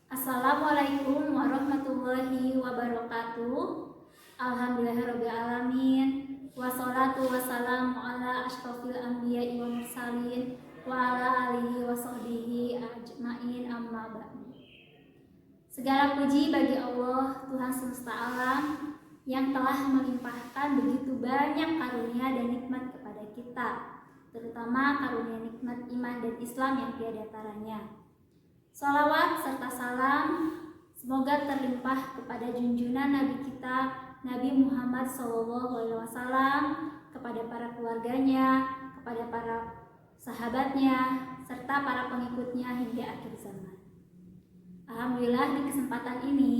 Assalamualaikum warahmatullahi wabarakatuh. Alhamdulillahirabbil alamin. Wassalatu wassalamu ala asyrofil anbiya'i wal mursalin wa ala alihi wa sahbihi ajmain, amma ba'du. Segala puji bagi Allah, Tuhan semesta alam, yang telah melimpahkan begitu banyak karunia dan nikmat kepada kita, terutama karunia nikmat iman dan Islam yang tiada taranya. Salawat serta salam semoga terlimpah kepada junjungan Nabi kita, Nabi Muhammad SAW, kepada para keluarganya, kepada para sahabatnya, serta para pengikutnya hingga akhir zaman. Alhamdulillah, di kesempatan ini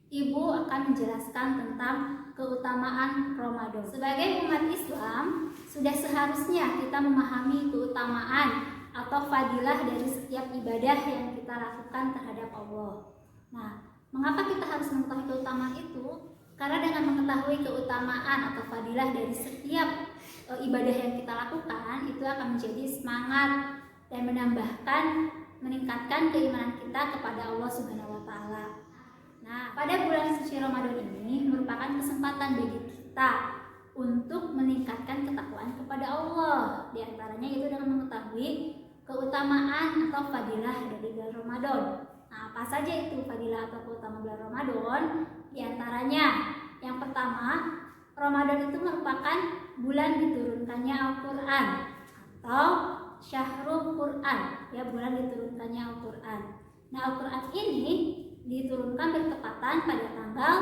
Ibu akan menjelaskan tentang keutamaan Ramadan. Sebagai umat Islam, sudah seharusnya kita memahami keutamaan atau fadilah dari setiap ibadah yang kita lakukan terhadap Allah. Nah, mengapa kita harus mengetahui keutamaan itu? Karena dengan mengetahui keutamaan atau fadilah dari setiap ibadah yang kita lakukan, itu akan menjadi semangat dan meningkatkan keimanan kita kepada Allah Subhanahu wa taala. Nah, pada bulan suci Ramadan ini merupakan kesempatan bagi kita untuk meningkatkan ketakwaan kepada Allah. Di antaranya itu dengan mengetahui keutamaan atau fadilah dari bulan Ramadan. Nah, apa saja itu fadilah atau keutamaan bulan Ramadan? Di antaranya, yang pertama, Ramadan itu merupakan bulan diturunkannya Al-Quran atau Syahrul Quran, ya, bulan diturunkannya Al-Quran. Nah, Al-Quran ini diturunkan bertepatan pada tanggal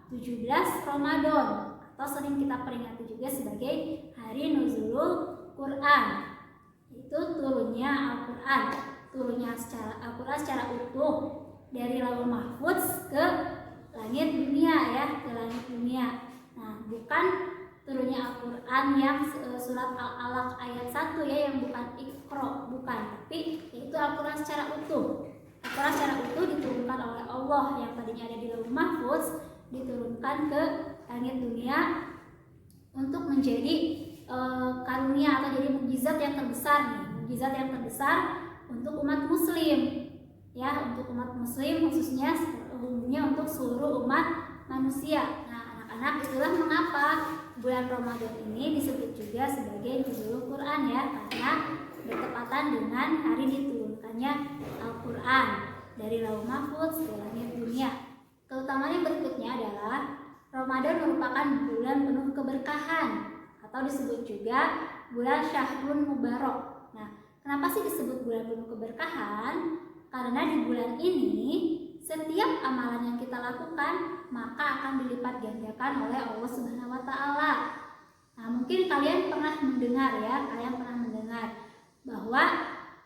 17 Ramadan atau sering kita peringati juga sebagai hari Nuzulul Quran. Itu turunnya Al-Quran, Al-Quran secara utuh dari Lauhul Mahfuz ke langit dunia, ya, ke langit dunia. Nah, bukan turunnya Al-Quran yang surat Al-Alaq ayat 1, ya, yang bukan Iqra, bukan, tapi itu Al-Quran secara utuh. Al-Quran secara utuh diturunkan oleh Allah yang tadinya ada di Lauhul Mahfuz, diturunkan ke langit dunia untuk menjadi karunia atau jadi mukjizat yang terbesar nih, mukjizat yang terbesar untuk umat muslim, ya, untuk umat muslim khususnya, umumnya untuk seluruh umat manusia. Nah, anak-anak, itulah mengapa bulan Ramadan ini disebut juga sebagai Nuzulul Quran, ya, karena bertepatan dengan hari diturunkannya Al-Quran dari Lauhul Mahfuz ke langit dunia. Keutamaan yang berikutnya adalah Ramadan merupakan bulan penuh keberkahan atau disebut juga bulan Syahrul Mubarak. Nah, kenapa sih disebut bulan penuh keberkahan? Karena di bulan ini setiap amalan yang kita lakukan maka akan dilipat gandakan oleh Allah Subhanahu wa taala. Nah, mungkin kalian pernah mendengar, ya, bahwa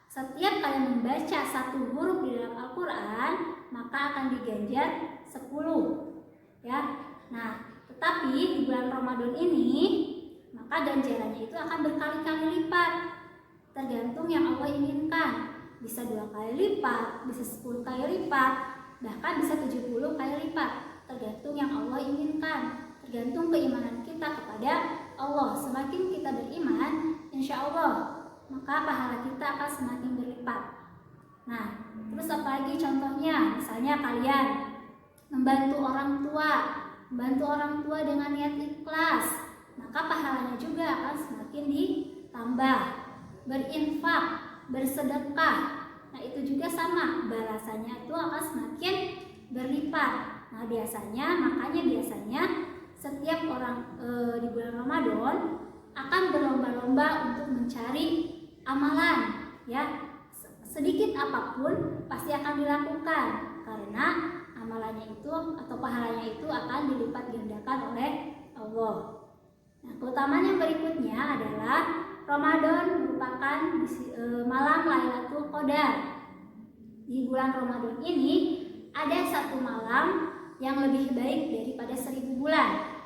setiap kalian membaca satu huruf di dalam Al-Quran maka akan diganjar 10, ya. Nah, tetapi di bulan Ramadan ini maka ganjarannya itu akan berkali-kali lipat, tergantung yang Allah inginkan. Bisa 2 kali lipat, bisa 10 kali lipat, bahkan bisa 70 kali lipat, tergantung yang Allah inginkan, tergantung keimanan kita kepada Allah. Semakin kita beriman, insya Allah maka pahala kita akan semakin berlipat. Nah, terus apalagi contohnya? Misalnya kalian membantu orang tua dengan niat ikhlas, maka pahalanya juga akan semakin ditambah. Berinfak, bersedekah, nah itu juga sama, balasannya itu akan semakin berlipat. Nah, makanya biasanya setiap orang di bulan Ramadan akan berlomba-lomba untuk mencari amalan, ya, sedikit apapun pasti akan dilakukan karena amalannya itu atau pahalanya itu akan dilipat gandakan oleh Allah. Nah, keutamaan yang berikutnya adalah Ramadan merupakan malam Lailatul Qadar. Di bulan Ramadan ini ada satu malam yang lebih baik daripada 1000 bulan.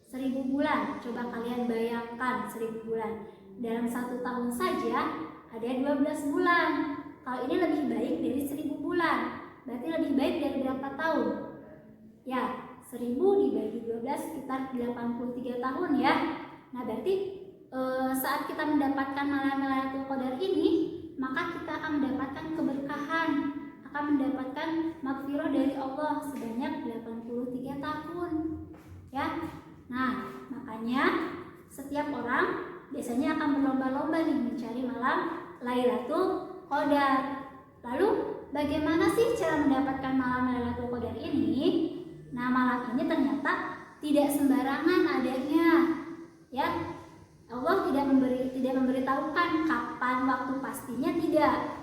1000 bulan, coba kalian bayangkan 1000 bulan. Dalam 1 tahun saja ada 12 bulan. Kalau ini lebih baik dari 1000 bulan, berarti lebih baik dari berapa tahun? Ya, 1000 dibagi 12 sekitar 83 tahun, ya. Nah, berarti saat kita mendapatkan malam Lailatul Qadar ini, maka kita akan mendapatkan keberkahan, akan mendapatkan maghfirah dari Allah sebanyak 83 tahun. Ya. Nah, makanya setiap orang biasanya akan berlomba-lomba nih mencari malam Lailatul Qadar. Lalu bagaimana sih cara mendapatkan malam Lailatul Qadar ini? Nah, malam ini ternyata tidak sembarangan adanya. Ya. Allah tidak memberitahukan kapan waktu pastinya, tidak.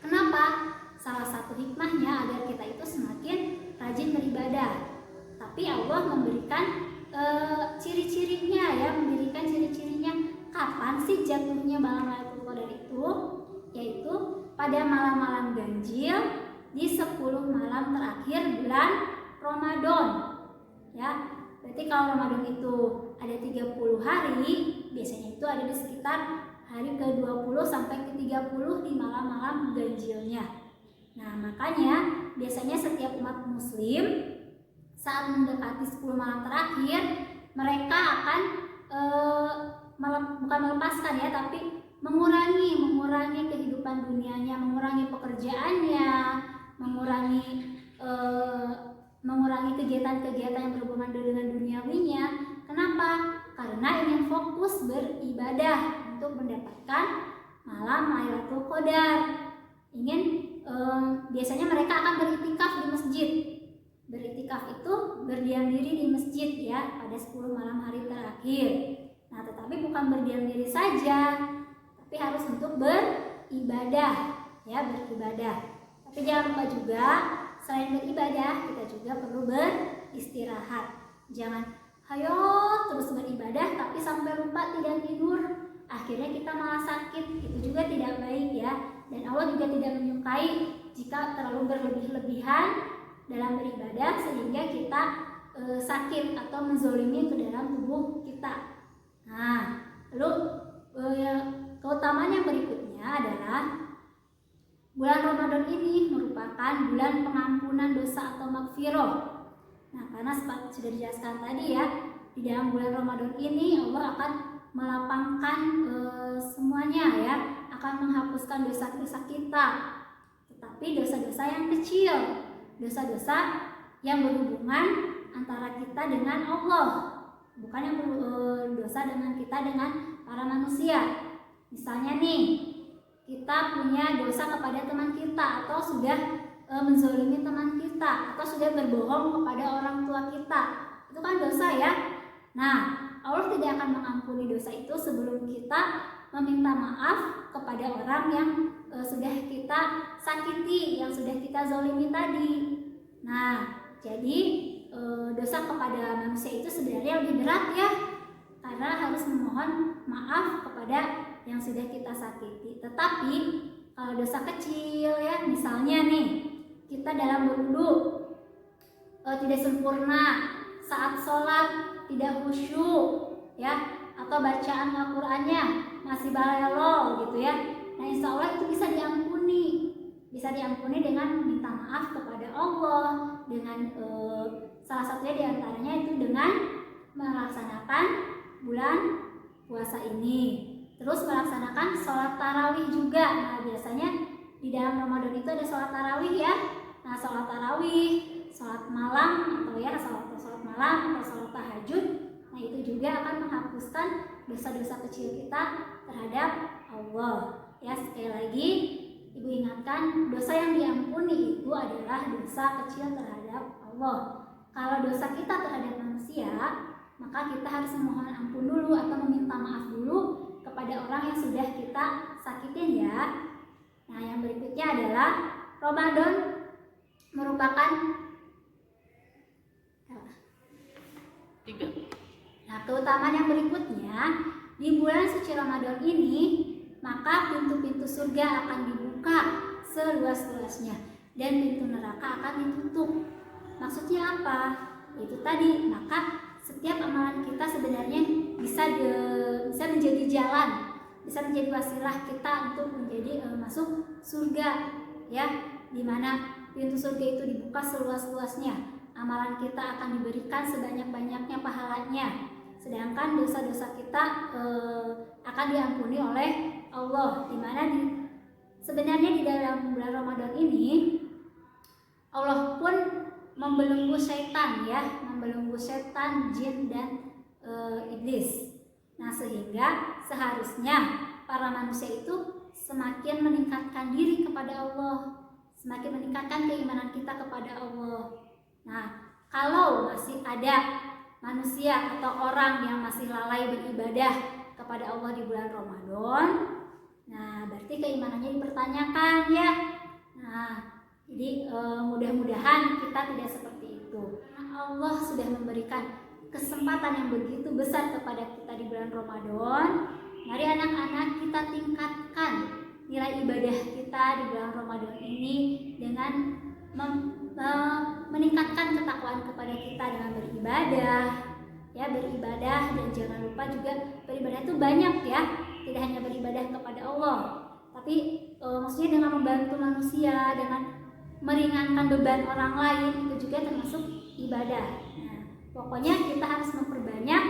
Kenapa? Salah satu hikmahnya agar kita itu semakin rajin beribadah. Tapi Allah memberikan ciri-cirinya, ya, memberikan ciri-cirinya kapan sih jatuhnya malam Lailatul Qadar itu, yaitu pada malam-malam ganjil di 10 malam terakhir bulan Ramadan. Ya, berarti kalau Ramadan itu ada 30 hari, biasanya itu ada di sekitar hari ke-20 sampai ke-30 di malam-malam ganjilnya. Nah, makanya biasanya setiap umat muslim saat mendekati 10 malam terakhir, mereka akan bukan melepaskan, ya, tapi mengurangi kehidupan dunianya, mengurangi pekerjaannya, mengurangi kegiatan-kegiatan yang berhubungan dengan duniawinya. Kenapa? Karena ingin fokus beribadah untuk mendapatkan malam Lailatul Qadar. Biasanya mereka akan beriktikaf di masjid. Beriktikaf itu berdiam diri di masjid, ya, pada 10 malam hari terakhir. Nah, tetapi bukan berdiam diri saja, tapi harus untuk beribadah, ya, beribadah. Tapi jangan lupa juga selain beribadah, kita juga perlu beristirahat. Jangan hayo terus beribadah tapi sampai lupa tidak tidur, akhirnya kita malah sakit. Itu juga tidak baik, ya. Dan Allah juga tidak menyukai jika terlalu berlebih-lebihan dalam beribadah sehingga kita sakit atau menzolimi ke dalam tubuh kita. Nah, lalu keutamaan yang berikutnya adalah bulan Ramadan ini merupakan bulan pengampunan dosa atau maghfirah. Nah, karena sudah dijelaskan tadi, ya, di dalam bulan Ramadan ini Allah akan melapangkan semuanya, ya, akan menghapuskan dosa-dosa kita. Tetapi dosa-dosa yang kecil, dosa-dosa yang berhubungan antara kita dengan Allah, bukan yang dosa dengan kita dengan para manusia. Misalnya nih, kita punya dosa kepada teman kita, atau sudah menzolimi teman kita, atau sudah berbohong kepada orang tua kita. Itu kan dosa, ya. Nah, Allah tidak akan mengampuni dosa itu sebelum kita meminta maaf kepada orang yang sudah kita sakiti, yang sudah kita zolimi tadi. Nah, jadi dosa kepada manusia itu sebenarnya lebih berat, ya, karena harus memohon maaf kepada yang sudah kita sakiti. Tetapi kalau dosa kecil, ya, misalnya nih kita dalam berwudu tidak sempurna, saat sholat tidak khusyuk, ya, atau bacaan Al-Qur'annya masih balelo gitu, ya. Nah, insya Allah itu bisa diampuni dengan minta maaf kepada Allah, dengan salah satunya diantaranya itu dengan melaksanakan bulan puasa ini, terus melaksanakan sholat tarawih juga. Nah, biasanya di dalam Ramadan itu ada sholat tarawih, ya. Nah, sholat tarawih, sholat malam, atau, ya, sholat malam atau sholat tahajud, nah itu juga akan menghapuskan dosa-dosa kecil kita terhadap Allah. Ya, sekali lagi Ibu ingatkan, dosa yang diampuni itu adalah dosa kecil terhadap Allah. Kalau dosa kita terhadap manusia, maka kita harus memohon ampun dulu atau meminta maaf dulu kepada orang yang sudah kita sakitin, ya. Nah, yang berikutnya adalah Ramadan merupakan keutamaan yang berikutnya, di bulan suci Ramadan ini maka pintu-pintu surga akan dibuka seluas-luasnya dan pintu neraka akan ditutup. Maksudnya apa? Itu tadi, maka setiap amalan kita sebenarnya bisa menjadi jalan, bisa menjadi wasilah kita untuk menjadi masuk surga, ya, dimana pintu surga itu dibuka seluas-luasnya. Amalan kita akan diberikan sebanyak-banyaknya pahalanya, sedangkan dosa-dosa kita akan diampuni oleh Allah. Dimana sebenarnya di dalam bulan Ramadan ini Allah pun membelenggu setan ya, membelenggu setan, jin dan iblis. Nah, sehingga seharusnya para manusia itu semakin meningkatkan diri kepada Allah, semakin meningkatkan keimanan kita kepada Allah. Nah, kalau masih ada manusia atau orang yang masih lalai beribadah kepada Allah di bulan Ramadan, nah berarti keimanannya dipertanyakan ya. Nah, jadi mudah-mudahan kita tidak seperti itu. Allah sudah memberikan kesempatan yang begitu besar kepada kita di bulan Ramadan. Mari anak-anak kita tingkatkan nilai ibadah kita di bulan Ramadan ini dengan meningkatkan ketakwaan kepada kita dengan beribadah. Ya, beribadah, dan jangan lupa juga beribadah itu banyak ya. Tidak hanya beribadah kepada Allah, tapi maksudnya dengan membantu manusia, dengan meringankan beban orang lain, itu juga termasuk ibadah. Nah, pokoknya kita harus memperbanyak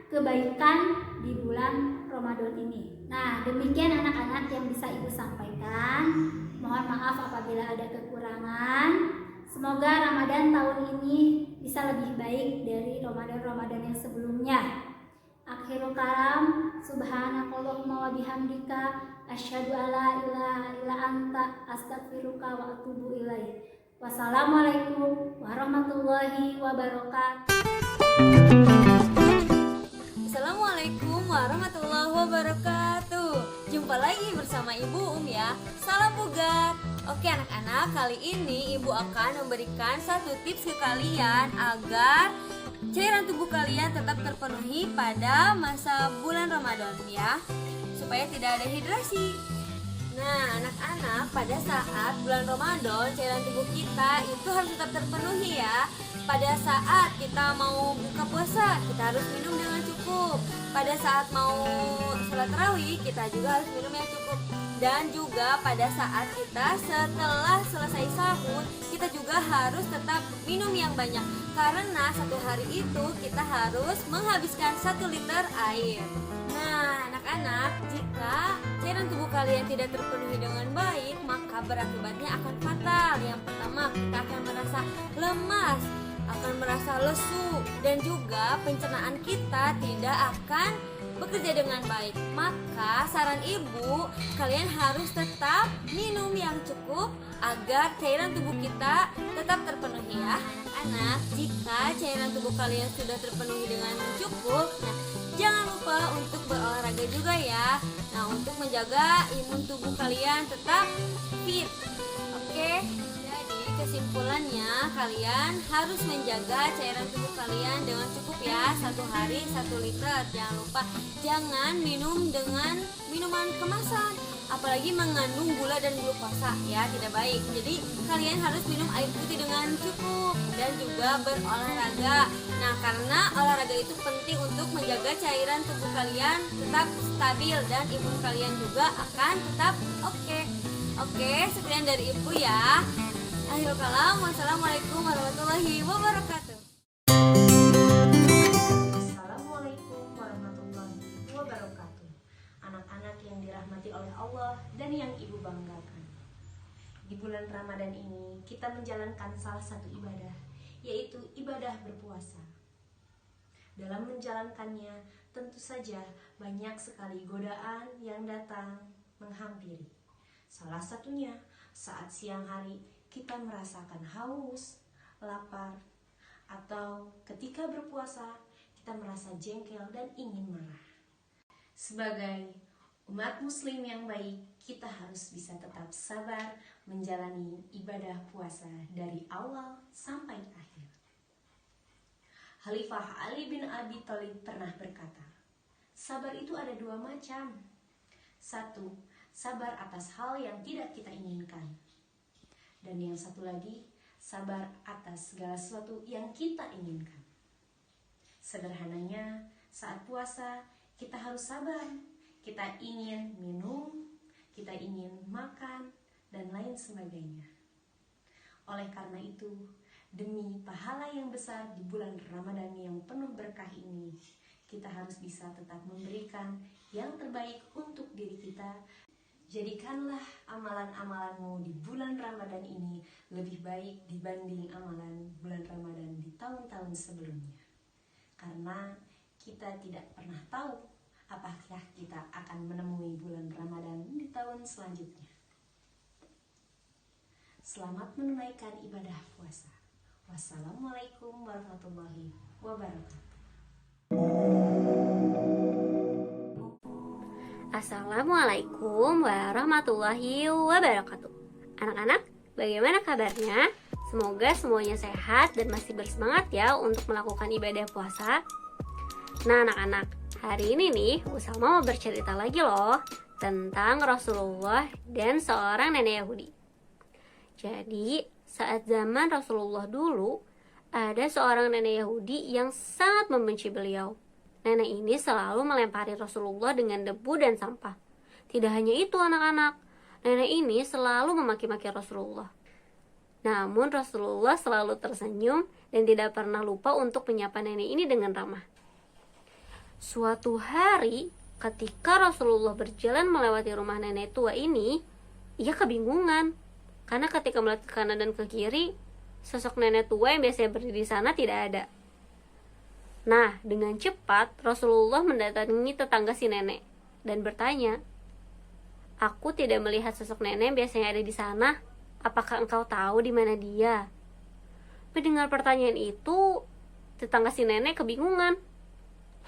kebaikan di bulan Ramadan ini. Nah, demikian anak-anak yang bisa Ibu sampaikan. Mohon maaf apabila ada kekurangan. Semoga Ramadan tahun ini bisa lebih baik dari Ramadan-Ramadan yang sebelumnya. Akhirul kalam, subhanakallahumma wa bihamdika, asyhadu alla ilaha illa anta, astaghfiruka wa atubu ilaik. Wassalamualaikum warahmatullahi wabarakatuh. Assalamualaikum warahmatullahi wabarakatuh. Jumpa lagi bersama Ibu ya. Salam bugar. Oke anak-anak, kali ini Ibu akan memberikan satu tips ke kalian agar cairan tubuh kalian tetap terpenuhi pada masa bulan Ramadan ya, supaya tidak ada dehidrasi. Nah anak-anak, pada saat bulan Ramadan cairan tubuh kita itu harus tetap terpenuhi ya. Pada saat kita mau buka puasa, kita harus minum dengan cukup. Pada saat mau sholat tarawih, kita juga harus minum yang cukup. Dan juga pada saat kita setelah selesai sahur, kita juga harus tetap minum yang banyak. Karena satu hari itu kita harus menghabiskan 1 liter air. Nah anak-anak, jika cairan tubuh kalian tidak terpenuhi dengan baik, maka berakibatnya akan fatal. Yang pertama, kita akan merasa lemas, akan merasa lesu, dan juga pencernaan kita tidak akan bekerja dengan baik. Maka saran ibu, kalian harus tetap minum yang cukup agar cairan tubuh kita tetap terpenuhi ya. Anak, jika cairan tubuh kalian sudah terpenuhi dengan cukup, nah jangan lupa untuk berolahraga juga ya. Nah, untuk menjaga imun tubuh kalian tetap fit. Oke. Kesimpulannya, kalian harus menjaga cairan tubuh kalian dengan cukup ya. 1 hari 1 liter. Jangan lupa, jangan minum dengan minuman kemasan, apalagi mengandung gula dan glukosa ya, tidak baik. Jadi kalian harus minum air putih dengan cukup dan juga berolahraga. Nah, karena olahraga itu penting untuk menjaga cairan tubuh kalian tetap stabil dan imun kalian juga akan tetap oke. Oke, sekian dari ibu ya. Akhirul kalam, wassalamualaikum warahmatullahi wabarakatuh. Assalamualaikum warahmatullahi wabarakatuh. Anak-anak yang dirahmati oleh Allah dan yang ibu banggakan, di bulan Ramadan ini kita menjalankan salah satu ibadah, yaitu ibadah berpuasa. Dalam menjalankannya tentu saja banyak sekali godaan yang datang menghampiri. Salah satunya saat siang hari kita merasakan haus, lapar, atau ketika berpuasa kita merasa jengkel dan ingin marah. Sebagai umat muslim yang baik, kita harus bisa tetap sabar menjalani ibadah puasa dari awal sampai akhir. Khalifah Ali bin Abi Thalib pernah berkata, sabar itu ada 2 macam. 1, sabar atas hal yang tidak kita inginkan. Dan yang satu lagi, sabar atas segala sesuatu yang kita inginkan. Sederhananya, saat puasa kita harus sabar. Kita ingin minum, kita ingin makan, dan lain sebagainya. Oleh karena itu, demi pahala yang besar di bulan Ramadan yang penuh berkah ini, kita harus bisa tetap memberikan yang terbaik untuk diri kita. Jadikanlah amalan-amalanmu di bulan Ramadan ini lebih baik dibanding amalan bulan Ramadan di tahun-tahun sebelumnya. Karena kita tidak pernah tahu apakah kita akan menemui bulan Ramadan di tahun selanjutnya. Selamat menunaikan ibadah puasa. Wassalamualaikum warahmatullahi wabarakatuh. Assalamualaikum warahmatullahi wabarakatuh. Anak-anak, bagaimana kabarnya? Semoga semuanya sehat dan masih bersemangat ya untuk melakukan ibadah puasa. Nah anak-anak, hari ini nih Salma mau bercerita lagi loh tentang Rasulullah dan seorang nenek Yahudi. Jadi saat zaman Rasulullah dulu, ada seorang nenek Yahudi yang sangat membenci beliau. Nenek ini selalu melempari Rasulullah dengan debu dan sampah. Tidak hanya itu anak-anak, nenek ini selalu memaki-maki Rasulullah. Namun Rasulullah selalu tersenyum dan tidak pernah lupa untuk menyapa nenek ini dengan ramah. Suatu hari, ketika Rasulullah berjalan melewati rumah nenek tua ini, ia kebingungan. Karena ketika melihat ke kanan dan ke kiri, sosok nenek tua yang biasanya berdiri di sana tidak ada. Nah, dengan cepat Rasulullah mendatangi tetangga si nenek dan bertanya, "Aku tidak melihat sosok nenek yang biasanya ada di sana. Apakah engkau tahu di mana dia?" Mendengar pertanyaan itu, tetangga si nenek kebingungan.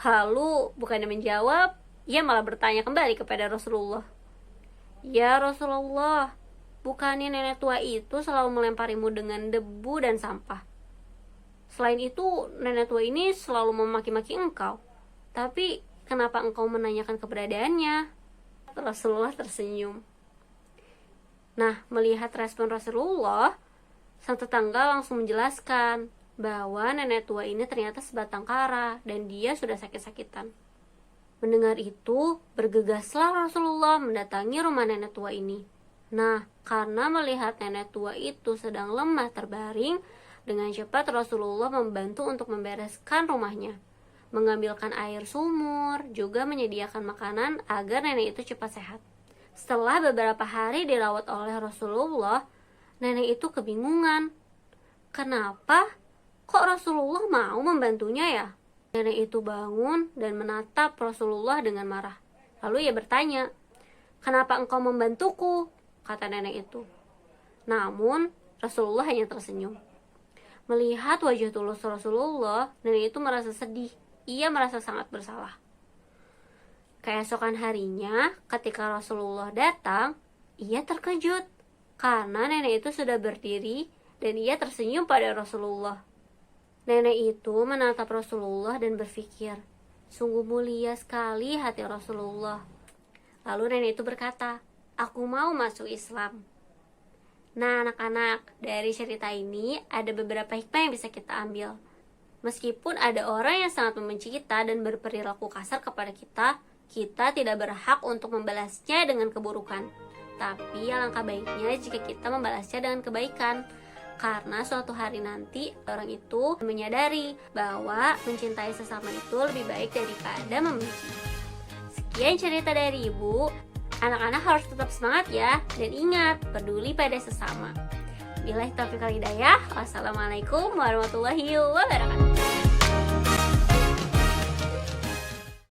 Lalu, bukannya menjawab, ia malah bertanya kembali kepada Rasulullah. "Ya Rasulullah, bukannya nenek tua itu selalu melemparimu dengan debu dan sampah? Selain itu, nenek tua ini selalu memaki-maki engkau. Tapi, kenapa engkau menanyakan keberadaannya?" Rasulullah tersenyum. Nah, melihat respon Rasulullah, sang tetangga langsung menjelaskan bahwa nenek tua ini ternyata sebatang kara dan dia sudah sakit-sakitan. Mendengar itu, bergegaslah Rasulullah mendatangi rumah nenek tua ini. Nah, karena melihat nenek tua itu sedang lemah terbaring, dengan cepat Rasulullah membantu untuk membereskan rumahnya, mengambilkan air sumur, juga menyediakan makanan agar nenek itu cepat sehat. Setelah beberapa hari dirawat oleh Rasulullah, nenek itu kebingungan. Kenapa? Kok Rasulullah mau membantunya ya? Nenek itu bangun dan menatap Rasulullah dengan marah. Lalu ia bertanya, "Kenapa engkau membantuku?" kata nenek itu. Namun Rasulullah hanya tersenyum. Melihat wajah tulus Rasulullah, nenek itu merasa sedih. Ia merasa sangat bersalah. Keesokan harinya, ketika Rasulullah datang, ia terkejut karena nenek itu sudah berdiri dan ia tersenyum pada Rasulullah. Nenek itu menatap Rasulullah dan berpikir, sungguh mulia sekali hati Rasulullah. Lalu nenek itu berkata, "Aku mau masuk Islam." Nah anak-anak, dari cerita ini ada beberapa hikmah yang bisa kita ambil. Meskipun ada orang yang sangat membenci kita dan berperilaku kasar kepada kita, kita tidak berhak untuk membalasnya dengan keburukan. Tapi alangkah baiknya jika kita membalasnya dengan kebaikan. Karena suatu hari nanti orang itu menyadari bahwa mencintai sesama itu lebih baik daripada membenci. Sekian cerita dari Ibu. Anak-anak harus tetap semangat ya, dan ingat, peduli pada sesama. Billahi taufiq wal hidayah. Wassalamualaikum warahmatullahi wabarakatuh.